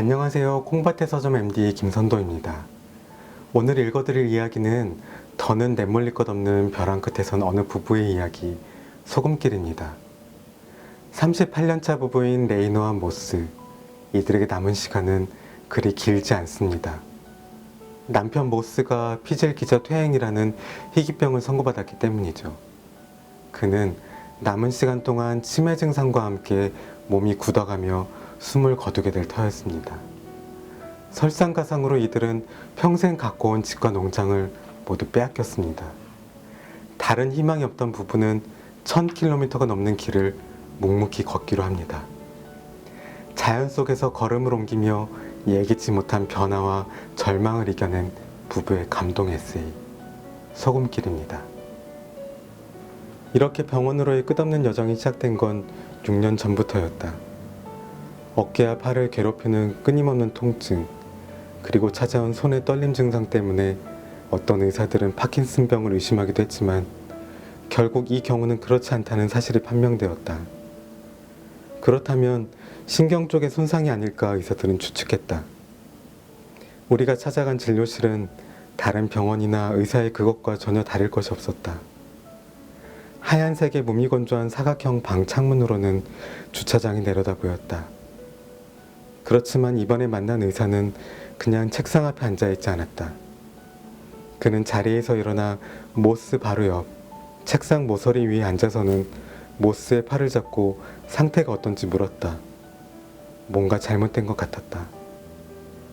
안녕하세요. 콩밭의 서점 MD 김선도입니다. 오늘 읽어드릴 이야기는 더는 내몰릴 것 없는 벼랑 끝에선 어느 부부의 이야기, 소금길입니다. 38년차 부부인 레이너와 모스, 이들에게 남은 시간은 그리 길지 않습니다. 남편 모스가 피질 기저 퇴행이라는 희귀병을 선고받았기 때문이죠. 그는 남은 시간 동안 치매 증상과 함께 몸이 굳어가며 숨을 거두게 될 터였습니다. 설상가상으로 이들은 평생 갖고 온 집과 농장을 모두 빼앗겼습니다. 다른 희망이 없던 부부는 1000km가 넘는 길을 묵묵히 걷기로 합니다. 자연 속에서 걸음을 옮기며 예기치 못한 변화와 절망을 이겨낸 부부의 감동 에세이, 소금길입니다. 이렇게 병원으로의 끝없는 여정이 시작된 건 6년 전부터였다. 어깨와 팔을 괴롭히는 끊임없는 통증, 그리고 찾아온 손의 떨림 증상 때문에 어떤 의사들은 파킨슨병을 의심하기도 했지만 결국 이 경우는 그렇지 않다는 사실이 판명되었다. 그렇다면 신경 쪽의 손상이 아닐까 의사들은 추측했다. 우리가 찾아간 진료실은 다른 병원이나 의사의 그것과 전혀 다를 것이 없었다. 하얀색의 무미건조한 사각형 방 창문으로는 주차장이 내려다 보였다. 그렇지만 이번에 만난 의사는 그냥 책상 앞에 앉아있지 않았다. 그는 자리에서 일어나 모스 바로 옆 책상 모서리 위에 앉아서는 모스의 팔을 잡고 상태가 어떤지 물었다. 뭔가 잘못된 것 같았다.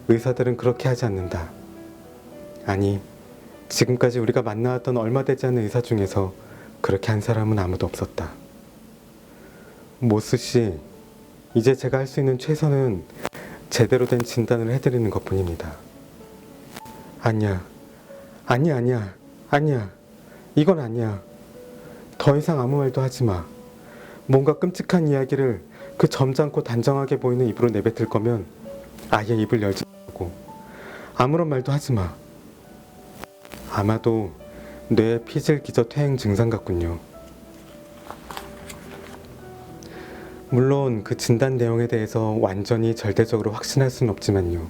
의사들은 그렇게 하지 않는다. 아니, 지금까지 우리가 만나왔던 얼마 되지 않은 의사 중에서 그렇게 한 사람은 아무도 없었다. 모스 씨, 이제 제가 할 수 있는 최선은 제대로 된 진단을 해드리는 것뿐입니다. 아니야. 이건 아니야. 더 이상 아무 말도 하지 마. 뭔가 끔찍한 이야기를 그 점잖고 단정하게 보이는 입으로 내뱉을 거면 아예 입을 열지 말고 아무런 말도 하지 마. 아마도 뇌 피질 기저 퇴행 증상 같군요. 물론 그 진단 내용에 대해서 완전히 절대적으로 확신할 수는 없지만요.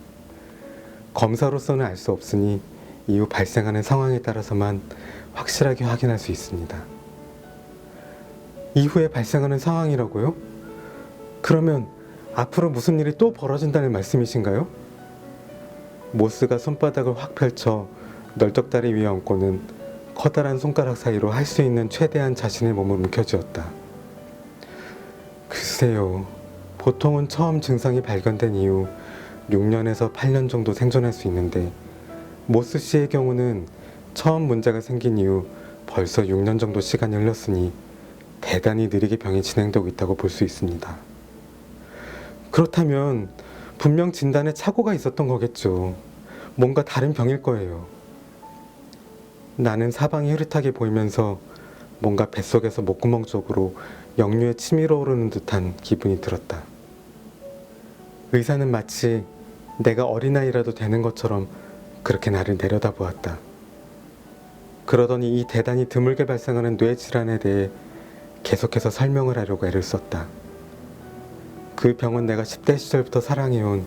검사로서는 알 수 없으니 이후 발생하는 상황에 따라서만 확실하게 확인할 수 있습니다. 이후에 발생하는 상황이라고요? 그러면 앞으로 무슨 일이 또 벌어진다는 말씀이신가요? 모스가 손바닥을 확 펼쳐 널떡다리 위에 얹고는 커다란 손가락 사이로 할 수 있는 최대한 자신의 몸을 움켜쥐었다. 글쎄요, 보통은 처음 증상이 발견된 이후 6년에서 8년 정도 생존할 수 있는데 모스 씨의 경우는 처음 문제가 생긴 이후 벌써 6년 정도 시간이 흘렀으니 대단히 느리게 병이 진행되고 있다고 볼 수 있습니다. 그렇다면 분명 진단에 착오가 있었던 거겠죠. 뭔가 다른 병일 거예요. 나는 사방이 흐릿하게 보이면서 뭔가 뱃속에서 목구멍 쪽으로 역류에 치밀어 오르는 듯한 기분이 들었다. 의사는 마치 내가 어린아이라도 되는 것처럼 그렇게 나를 내려다보았다. 그러더니 이 대단히 드물게 발생하는 뇌질환에 대해 계속해서 설명을 하려고 애를 썼다. 그 병은 내가 10대 시절부터 사랑해온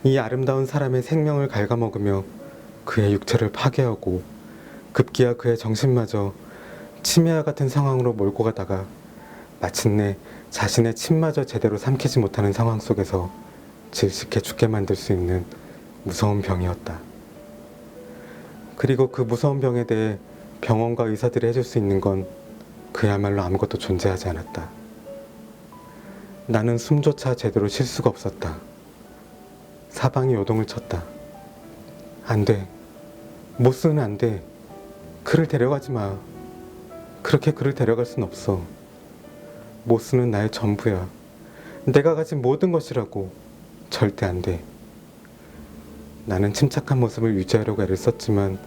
이 아름다운 사람의 생명을 갉아먹으며 그의 육체를 파괴하고 급기야 그의 정신마저 치매와 같은 상황으로 몰고 가다가 마침내 자신의 침마저 제대로 삼키지 못하는 상황 속에서 질식해 죽게 만들 수 있는 무서운 병이었다. 그리고 그 무서운 병에 대해 병원과 의사들이 해줄 수 있는 건 그야말로 아무것도 존재하지 않았다. 나는 숨조차 제대로 쉴 수가 없었다. 사방이 요동을 쳤다. 안 돼. 모스는 안 돼. 그를 데려가지 마. 그렇게 그를 데려갈 순 없어. 모스는 나의 전부야. 내가 가진 모든 것이라고. 절대 안 돼. 나는 침착한 모습을 유지하려고 애를 썼지만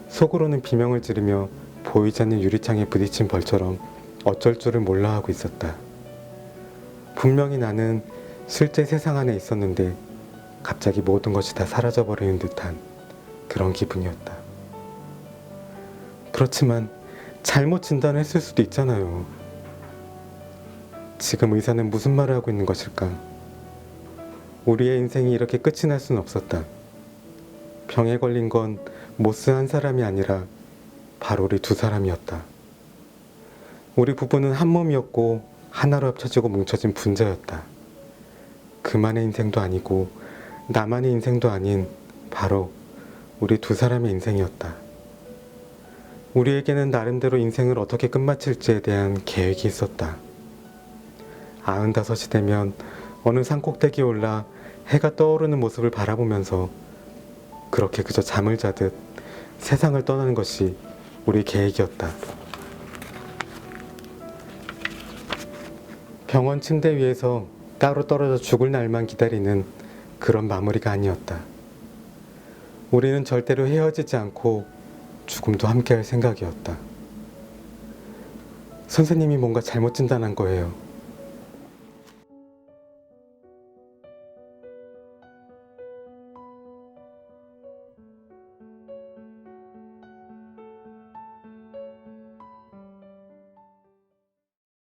속으로는 비명을 지르며 보이지 않는 유리창에 부딪힌 벌처럼 어쩔 줄을 몰라 하고 있었다. 분명히 나는 실제 세상 안에 있었는데 갑자기 모든 것이 다 사라져버리는 듯한 그런 기분이었다. 그렇지만 잘못 진단했을 수도 있잖아요. 지금 의사는 무슨 말을 하고 있는 것일까? 우리의 인생이 이렇게 끝이 날 순 없었다. 병에 걸린 건 모스 한 사람이 아니라 바로 우리 두 사람이었다. 우리 부부는 한 몸이었고 하나로 합쳐지고 뭉쳐진 분자였다. 그만의 인생도 아니고 나만의 인생도 아닌 바로 우리 두 사람의 인생이었다. 우리에게는 나름대로 인생을 어떻게 끝마칠지에 대한 계획이 있었다. 95이 되면 어느 산꼭대기에 올라 해가 떠오르는 모습을 바라보면서 그렇게 그저 잠을 자듯 세상을 떠나는 것이 우리 계획이었다. 병원 침대 위에서 따로 떨어져 죽을 날만 기다리는 그런 마무리가 아니었다. 우리는 절대로 헤어지지 않고 죽음도 함께할 생각이었다. 선생님이 뭔가 잘못 진단한 거예요.